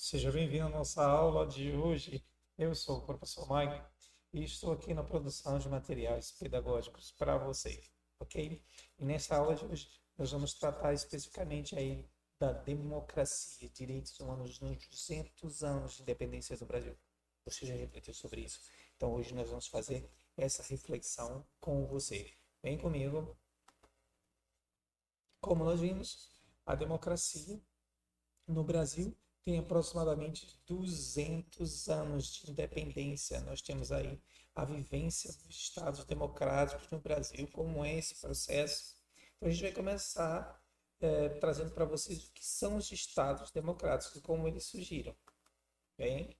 Seja bem-vindo à nossa aula de hoje. Eu sou o professor Mike e estou aqui na produção de materiais pedagógicos para você, ok? E nessa aula de hoje nós vamos tratar especificamente aí da democracia, direitos humanos nos 200 anos de independência do Brasil. Você já refletiu sobre isso? Então hoje nós vamos fazer essa reflexão com você. Vem comigo. Como nós vimos, a democracia no Brasil tem aproximadamente 200 anos de independência. Nós temos aí a vivência dos Estados democráticos no Brasil, como é esse processo. Então a gente vai começar trazendo para vocês o que são os Estados democráticos e como eles surgiram. Bem,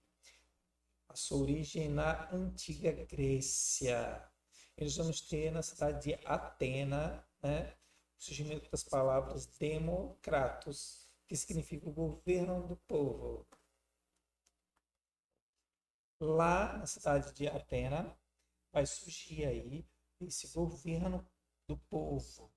a sua origem na antiga Grécia. Eles vamos ter na cidade de Atena, né, o surgimento das palavras democratos, que significa o governo do povo. Lá na cidade de Atena vai surgir aí esse governo do povo.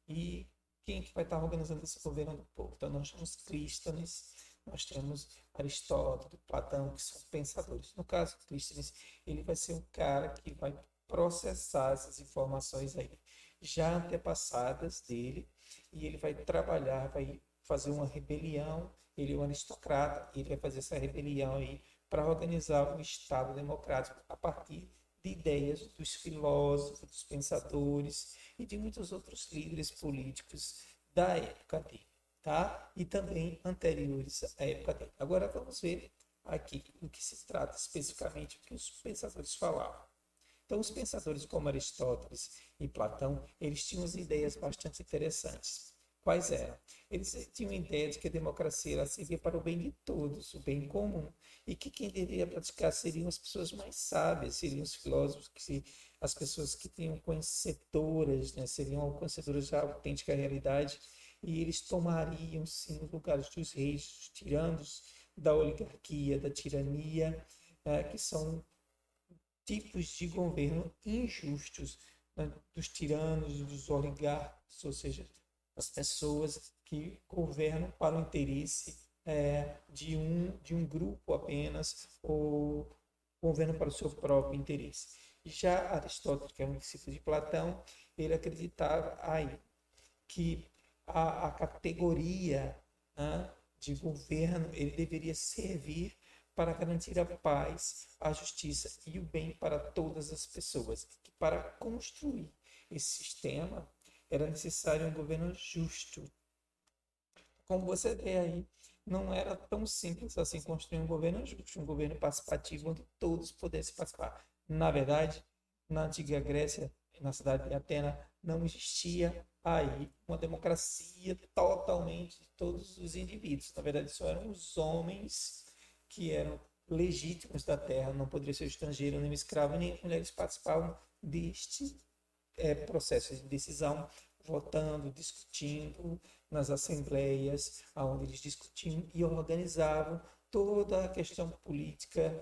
E quem que vai estar organizando esse governo do povo? Então nós temos Clístenes, nós temos Aristóteles, Platão, que são pensadores. No caso, Clístenes, ele vai ser o cara que vai processar essas informações aí já antepassadas dele, e ele vai trabalhar, vai fazer uma rebelião. Ele é um aristocrata, e ele vai fazer essa rebelião aí para organizar um Estado democrático a partir de ideias dos filósofos, dos pensadores e de muitos outros líderes políticos da época dele, tá? E também anteriores à época dele. Agora vamos ver aqui o que se trata especificamente, o que os pensadores falavam. Então, os pensadores como Aristóteles e Platão, eles tinham ideias bastante interessantes. Quais eram? Eles tinham a ideia de que a democracia ela servia para o bem de todos, o bem comum, e que quem deveria praticar seriam as pessoas mais sábias, seriam os filósofos, as pessoas que tinham conhecedoras, né, seriam conhecedoras da autêntica realidade, e eles tomariam, sim, os lugares dos reis, dos tiranos, da oligarquia, da tirania, que são tipos de governo injustos, né, dos tiranos, dos oligarcas, ou seja, as pessoas que governam para o interesse de um grupo apenas, ou governam para o seu próprio interesse. Já Aristóteles, que é um discípulo de Platão, ele acreditava aí que a categoria, né, de governo ele deveria servir para garantir a paz, a justiça e o bem para todas as pessoas. Que para construir esse sistema era necessário um governo justo. Como você vê aí, não era tão simples assim construir um governo justo, um governo participativo onde todos pudessem participar. Na verdade, na antiga Grécia, na cidade de Atena, não existia aí uma democracia totalmente de todos os indivíduos. Na verdade, só eram os homens que eram legítimos da terra, não poderia ser estrangeiro, nem escravo, nem mulheres participavam deste processo de decisão, votando, discutindo nas assembleias, onde eles discutiam e organizavam toda a questão política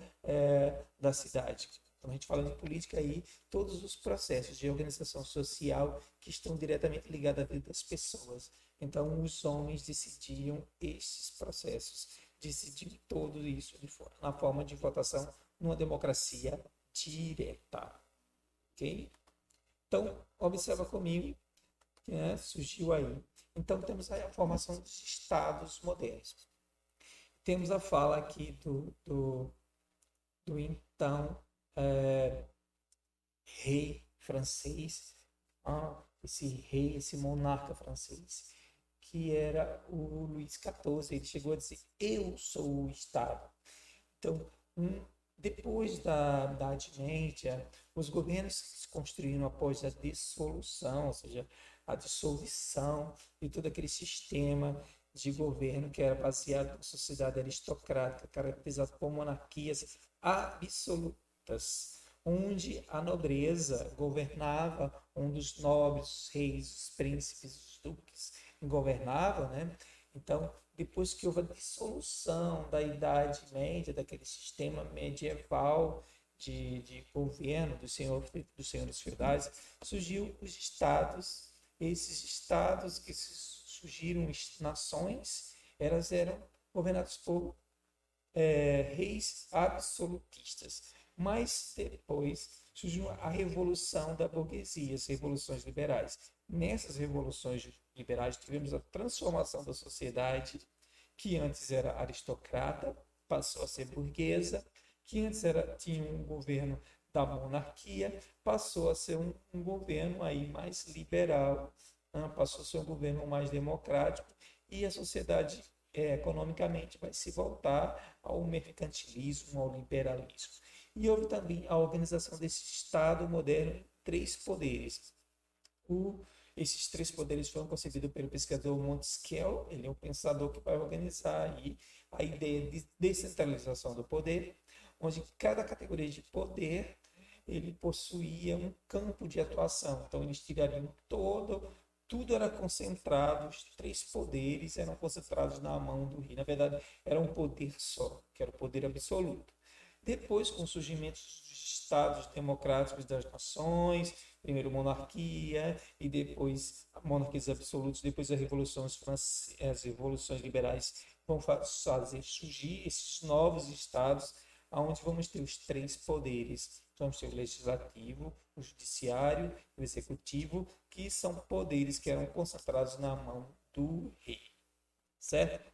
da cidade. Quando a gente fala de política aí, todos os processos de organização social que estão diretamente ligados à vida das pessoas. Então, os homens decidiam esses processos, decidiam tudo isso na forma de votação numa democracia direta, ok? Então, observa comigo, né, surgiu aí. Então, temos aí a formação dos estados modernos. Temos a fala aqui do então é, rei francês, esse rei, esse monarca francês, que era o Luís XIV. Ele chegou a dizer: Eu sou o Estado. Então, depois da Idade Média, os governos que se construíram após a dissolução, ou seja, a dissolução de todo aquele sistema de governo que era baseado na sociedade aristocrática, caracterizado por monarquias absolutas, onde a nobreza governava, onde os nobres, os reis, os príncipes, os duques governavam, né? Então, depois que houve a dissolução da Idade Média, daquele sistema medieval de governo dos senhores feudais, surgiu os estados. Esses estados que surgiram nações, elas eram governadas por reis absolutistas. Mas depois surgiu a revolução da burguesia, as revoluções liberais. Nessas revoluções liberais tivemos a transformação da sociedade, que antes era aristocrata, passou a ser burguesa, que antes tinha um governo da monarquia, passou a ser um governo aí mais liberal, passou a ser um governo mais democrático, e a sociedade economicamente vai se voltar ao mercantilismo, ao liberalismo. E houve também a organização desse Estado moderno em três poderes. Esses três poderes foram concebidos pelo pesquisador Montesquieu, ele é um pensador que vai organizar aí a ideia de descentralização do poder, onde cada categoria de poder ele possuía um campo de atuação. Então, eles tirariam tudo era concentrado, os três poderes eram concentrados na mão do rei. Na verdade, era um poder só, que era o poder absoluto. Depois, com o surgimento dos estados democráticos das nações, primeiro monarquia e depois monarquias absolutas, depois as revoluções liberais vão fazer surgir esses novos estados, onde vamos ter os três poderes. Vamos ter o legislativo, o judiciário e o executivo, que são poderes que eram concentrados na mão do rei. Certo?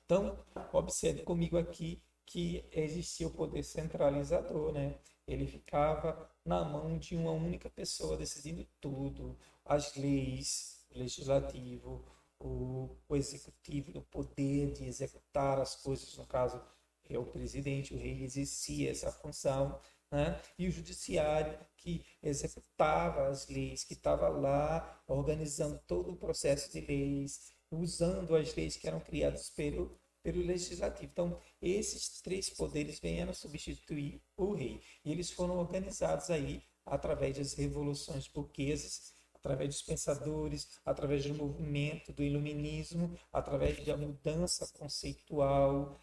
Então, observe comigo aqui que existia o poder centralizador, né? Ele ficava na mão de uma única pessoa decidindo tudo, as leis, o legislativo, o executivo, o poder de executar as coisas, no caso, é o presidente, o rei exercia essa função, né? E o judiciário que executava as leis, que estava lá organizando todo o processo de leis, usando as leis que eram criadas pelo legislativo. Então, esses três poderes vieram substituir o rei. E eles foram organizados aí através das revoluções burguesas, através dos pensadores, através do movimento do iluminismo, através da mudança conceitual,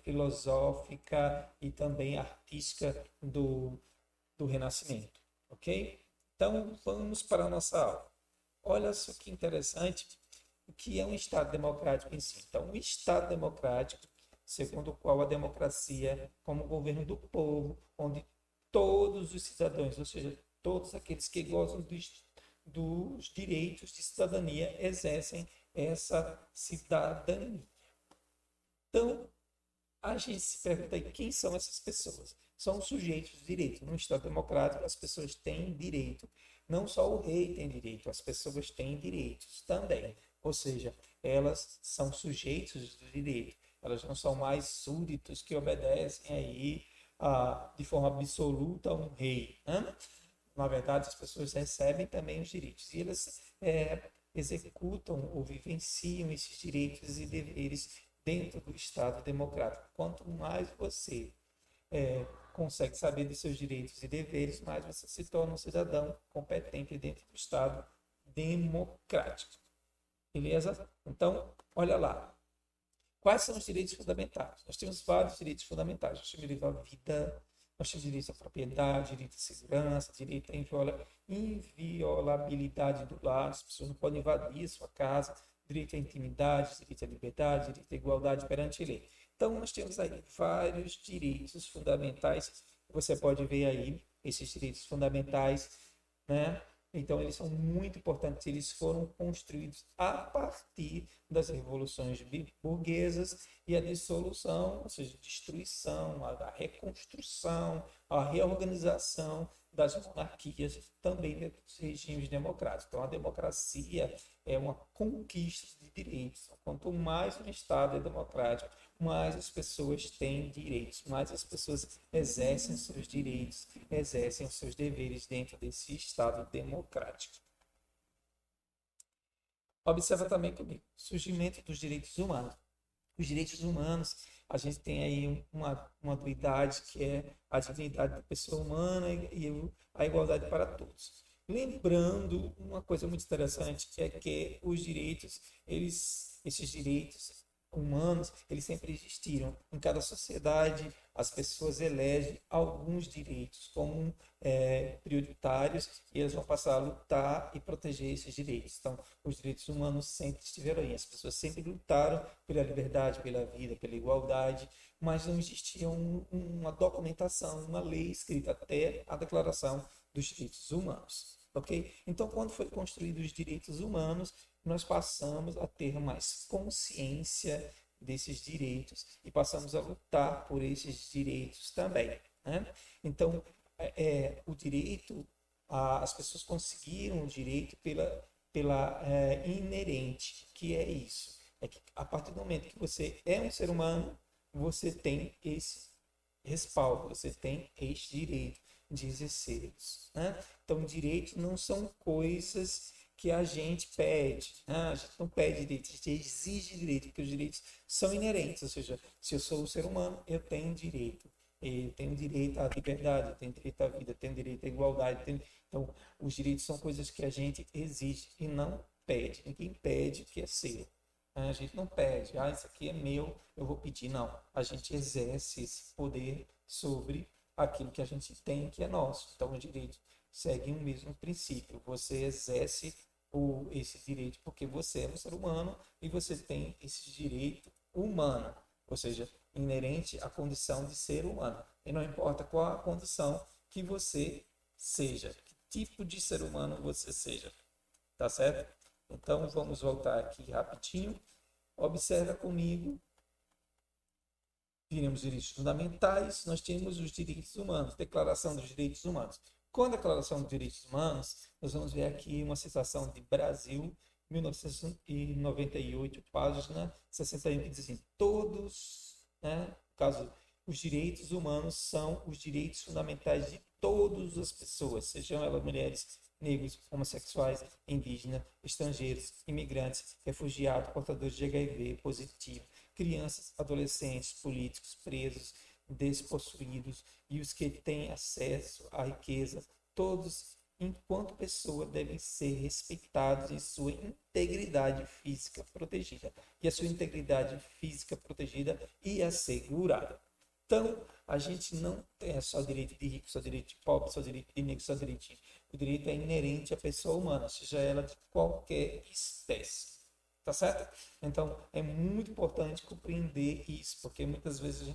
filosófica e também artística do Renascimento. Ok? Então, vamos para a nossa aula. Olha só que interessante o que é um Estado democrático em si. Então, um Estado democrático, segundo o qual a democracia é como o governo do povo, onde todos os cidadãos, ou seja, todos aqueles que gozam dos direitos de cidadania, exercem essa cidadania. Então, a gente se pergunta aí, quem são essas pessoas? São os sujeitos de direito. No Estado democrático, as pessoas têm direito. Não só o rei tem direito, as pessoas têm direitos também. Ou seja, elas são sujeitos de direito. Elas não são mais súditos que obedecem aí de forma absoluta a um rei, né? Na verdade, as pessoas recebem também os direitos e elas executam ou vivenciam esses direitos e deveres dentro do Estado democrático. Quanto mais você consegue saber dos seus direitos e deveres, mais você se torna um cidadão competente dentro do Estado democrático. Beleza? Então, olha lá. Quais são os direitos fundamentais? Nós temos vários direitos fundamentais. Nós temos direito à vida, nós temos direito à propriedade, direito à segurança, direito à inviolabilidade do lar, as pessoas não podem invadir a sua casa, direito à intimidade, direito à liberdade, direito à igualdade perante a lei. Então, nós temos aí vários direitos fundamentais. Você pode ver aí esses direitos fundamentais, né? Então, eles são muito importantes. Eles foram construídos a partir das revoluções burguesas e a dissolução, ou seja, destruição, a reconstrução, a reorganização das monarquias também dos regimes democráticos. Então, a democracia é uma conquista de direitos. Quanto mais um Estado é democrático, mais as pessoas têm direitos, mais as pessoas exercem seus direitos, exercem os seus deveres dentro desse Estado democrático. Observa também comigo o surgimento dos direitos humanos. Os direitos humanos, a gente tem aí uma dualidade que é a dignidade da pessoa humana e a igualdade para todos. Lembrando uma coisa muito interessante, que é que os direitos, esses direitos humanos, eles sempre existiram. Em cada sociedade, as pessoas elegem alguns direitos como prioritários e eles vão passar a lutar e proteger esses direitos. Então, os direitos humanos sempre estiveram aí. As pessoas sempre lutaram pela liberdade, pela vida, pela igualdade, mas não existia uma documentação, uma lei escrita até a Declaração dos Direitos Humanos. Ok? Então, quando foi construído os direitos humanos, nós passamos a ter mais consciência desses direitos e passamos a lutar por esses direitos também. Né? Então, o direito, as pessoas conseguiram o direito pela inerente, que é isso. É que a partir do momento que você é um ser humano, você tem esse respaldo, você tem este direito de exercê-los. Né? Então, direitos não são coisas que a gente pede, né? A gente não pede direitos, a gente exige direito, porque os direitos são inerentes, ou seja, se eu sou um ser humano, eu tenho direito. Eu tenho direito à liberdade, eu tenho direito à vida, eu tenho direito à igualdade. Então, os direitos são coisas que a gente exige e não pede. Ninguém pede o que é seu. A gente não pede, isso aqui é meu, eu vou pedir. Não, a gente exerce esse poder sobre aquilo que a gente tem, que é nosso. Então, os direitos seguem o mesmo princípio. Você exerce esse direito porque você é um ser humano e você tem esse direito humano, ou seja, inerente à condição de ser humano. E não importa qual a condição que você seja, que tipo de ser humano você seja. Tá certo? Então, vamos voltar aqui rapidinho. Observa comigo. Temos direitos fundamentais, nós temos os direitos humanos, Declaração dos Direitos Humanos. Com a Declaração dos Direitos Humanos, nós vamos ver aqui uma citação de Brasil, 1998, página 61, que diz assim: todos, né, no caso, os direitos humanos são os direitos fundamentais de todas as pessoas, sejam elas mulheres, negros, homossexuais, indígenas, estrangeiros, imigrantes, refugiados, portadores de HIV positivo, crianças, adolescentes, políticos, presos, despossuídos e os que têm acesso à riqueza, todos, enquanto pessoa, devem ser respeitados em sua integridade física protegida. E a sua integridade física protegida e assegurada. Então, a gente não tem só direito de rico, só direito de pobre, só direito de negro, só direito de... O direito é inerente à pessoa humana, seja ela de qualquer espécie. Tá certo? Então, é muito importante compreender isso, porque muitas vezes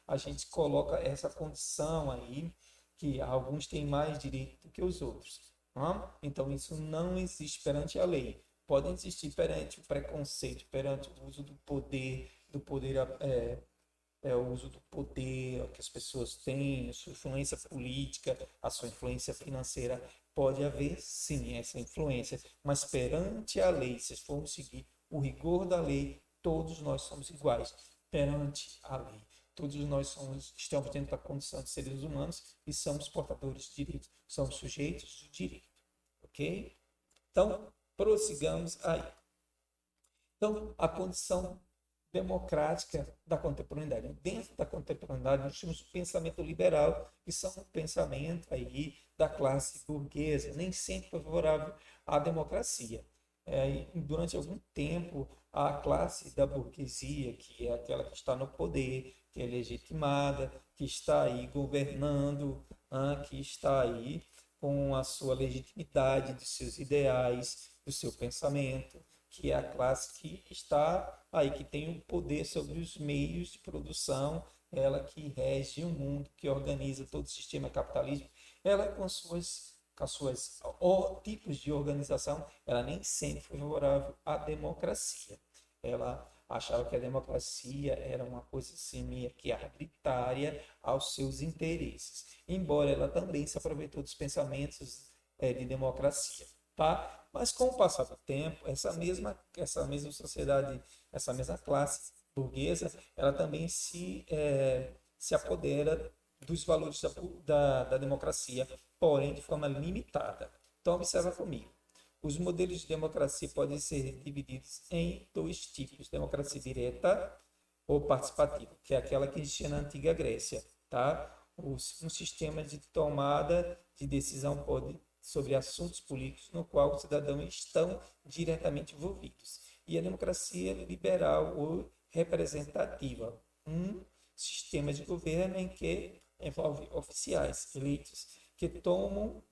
a gente coloca essa condição aí, que alguns têm mais direito do que os outros. Não? Então, isso não existe perante a lei. Podem existir perante o preconceito, perante o uso do poder o uso do poder que as pessoas têm, a sua influência política, a sua influência financeira. Pode haver, sim, essa influência, mas perante a lei, se formos seguir o rigor da lei, todos nós somos iguais perante a lei. Todos nós estamos dentro da condição de seres humanos e somos portadores de direitos, somos sujeitos de direito. Ok? Então, prossigamos aí. Então, a condição democrática da contemporaneidade. Dentro da contemporaneidade, nós temos o pensamento liberal, que são um pensamento aí da classe burguesa, nem sempre favorável à democracia. Durante algum tempo, a classe da burguesia, que é aquela que está no poder, que é legitimada, que está aí governando, que está aí com a sua legitimidade, dos seus ideais, do seu pensamento, que é a classe que está aí, que tem o poder sobre os meios de produção, ela que rege o mundo, que organiza todo o sistema capitalismo, ela com suas tipos de organização, ela nem sempre foi favorável à democracia. Ela achava que a democracia era uma coisa assim, meio que arbitrária aos seus interesses, embora ela também se aproveitou dos pensamentos de democracia. Tá? Mas com o passar do tempo, essa mesma sociedade, essa mesma classe burguesa, ela também se apodera dos valores da democracia, porém de forma limitada. Então, observa comigo. Os modelos de democracia podem ser divididos em dois tipos: democracia direta ou participativa, que é aquela que existia na antiga Grécia. Tá? Um sistema de tomada de decisão sobre assuntos políticos no qual os cidadãos estão diretamente envolvidos. E a democracia liberal ou representativa, um sistema de governo em que envolve oficiais eleitos que tomam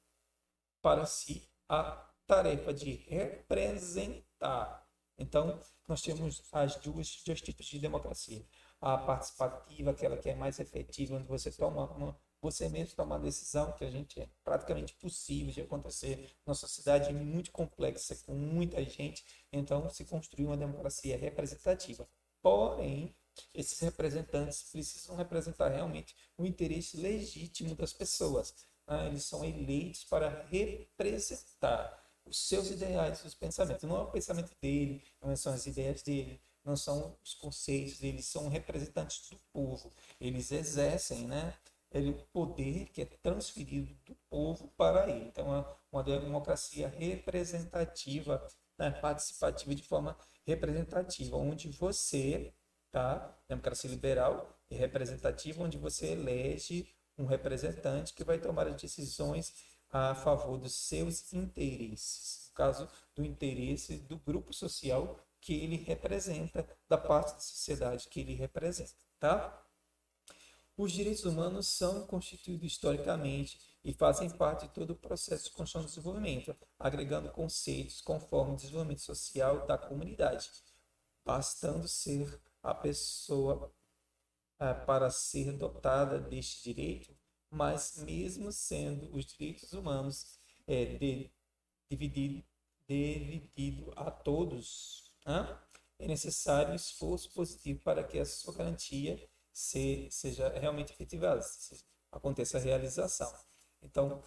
para si a tarefa de representar. Então, nós temos dois tipos de democracia: a participativa, aquela que é mais efetiva, onde você mesmo toma uma decisão, que a gente é praticamente possível de acontecer. Nossa cidade é muito complexa, com muita gente, então se construir uma democracia representativa. Porém, esses representantes precisam representar realmente o interesse legítimo das pessoas. Eles são eleitos para representar os seus ideais, os pensamentos. Não é o pensamento dele, não são as ideias dele, não são os conceitos deles, são representantes do povo. Eles exercem, né, o poder que é transferido do povo para ele. Então, é uma democracia representativa, né, participativa de forma representativa, onde você, tá, democracia liberal e representativa, onde você elege um representante que vai tomar as decisões a favor dos seus interesses, no caso do interesse do grupo social que ele representa, da parte da sociedade que ele representa, tá? Os direitos humanos são constituídos historicamente e fazem parte de todo o processo de construção e desenvolvimento, agregando conceitos conforme o desenvolvimento social da comunidade, bastando ser a pessoa para ser dotada deste direito, mas mesmo sendo os direitos humanos dividido, dividido a todos, né? É necessário esforço positivo para que a sua garantia seja realmente efetivada, aconteça a realização. Então,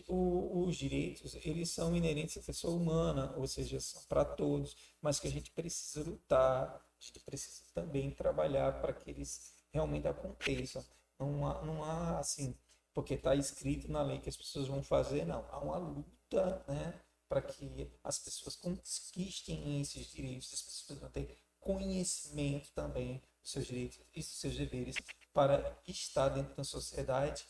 os direitos, eles são inerentes à pessoa humana, ou seja, são para todos, mas que a gente precisa lutar, a gente precisa também trabalhar para que eles realmente aconteçam. Não há assim, porque está escrito na lei que as pessoas vão fazer, não. Há uma luta, né, para que as pessoas conquistem esses direitos, as pessoas vão ter conhecimento também dos seus direitos e dos seus deveres para estar dentro da sociedade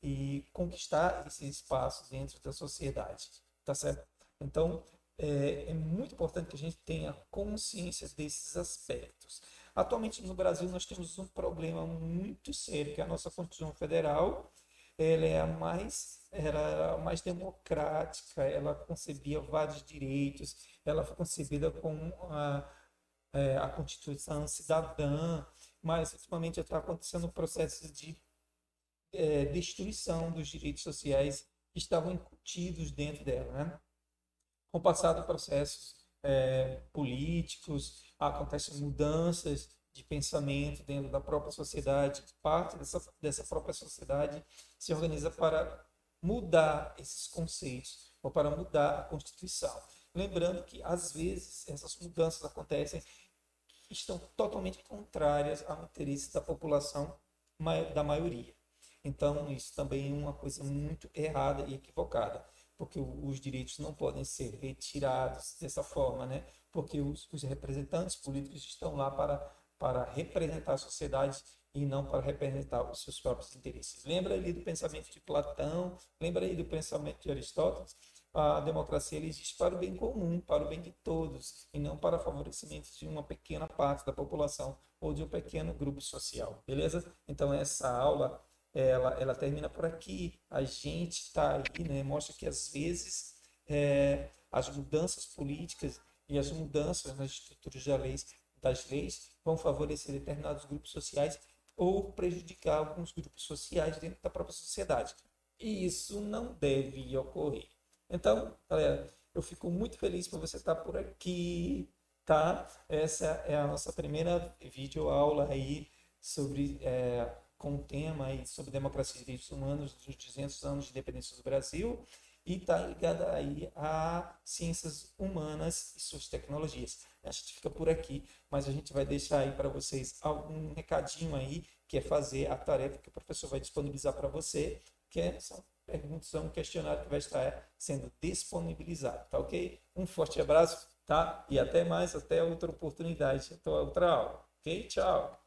e conquistar esse espaço dentro da sociedade, tá certo? Então, é muito importante que a gente tenha consciência desses aspectos. Atualmente no Brasil nós temos um problema muito sério, que é a nossa Constituição Federal, ela era mais democrática, ela concebia vários direitos, ela foi concebida como a Constituição cidadã, mas ultimamente está acontecendo um processo de destruição dos direitos sociais que estavam incutidos dentro dela, né? Com o passar de processos políticos, acontecem mudanças de pensamento dentro da própria sociedade, parte dessa própria sociedade se organiza para mudar esses conceitos ou para mudar a Constituição. Lembrando que, às vezes, essas mudanças acontecem estão totalmente contrárias ao interesse da população da maioria. Então, isso também é uma coisa muito errada e equivocada, porque os direitos não podem ser retirados dessa forma, né? Porque os representantes políticos estão lá para representar a sociedade e não para representar os seus próprios interesses. Lembra ali do pensamento de Platão, lembra aí do pensamento de Aristóteles? A democracia existe para o bem comum, para o bem de todos, e não para favorecimento de uma pequena parte da população ou de um pequeno grupo social, beleza? Então essa aula, ela termina por aqui. A gente está aí, né, mostra que às vezes as mudanças políticas e as mudanças nas estruturas das leis vão favorecer determinados grupos sociais ou prejudicar alguns grupos sociais dentro da própria sociedade. E isso não deve ocorrer. Então, galera, eu fico muito feliz por você estar por aqui, tá? Essa é a nossa primeira videoaula aí sobre, com o tema aí sobre democracia e direitos humanos dos 200 anos de independência do Brasil e está ligada aí a ciências humanas e suas tecnologias. A gente fica por aqui, mas a gente vai deixar aí para vocês algum recadinho aí, que é fazer a tarefa que o professor vai disponibilizar para você, são perguntas, um questionário que vai estar sendo disponibilizado, tá ok? Um forte abraço, tá? E até mais, até outra oportunidade, até outra aula, ok? Tchau!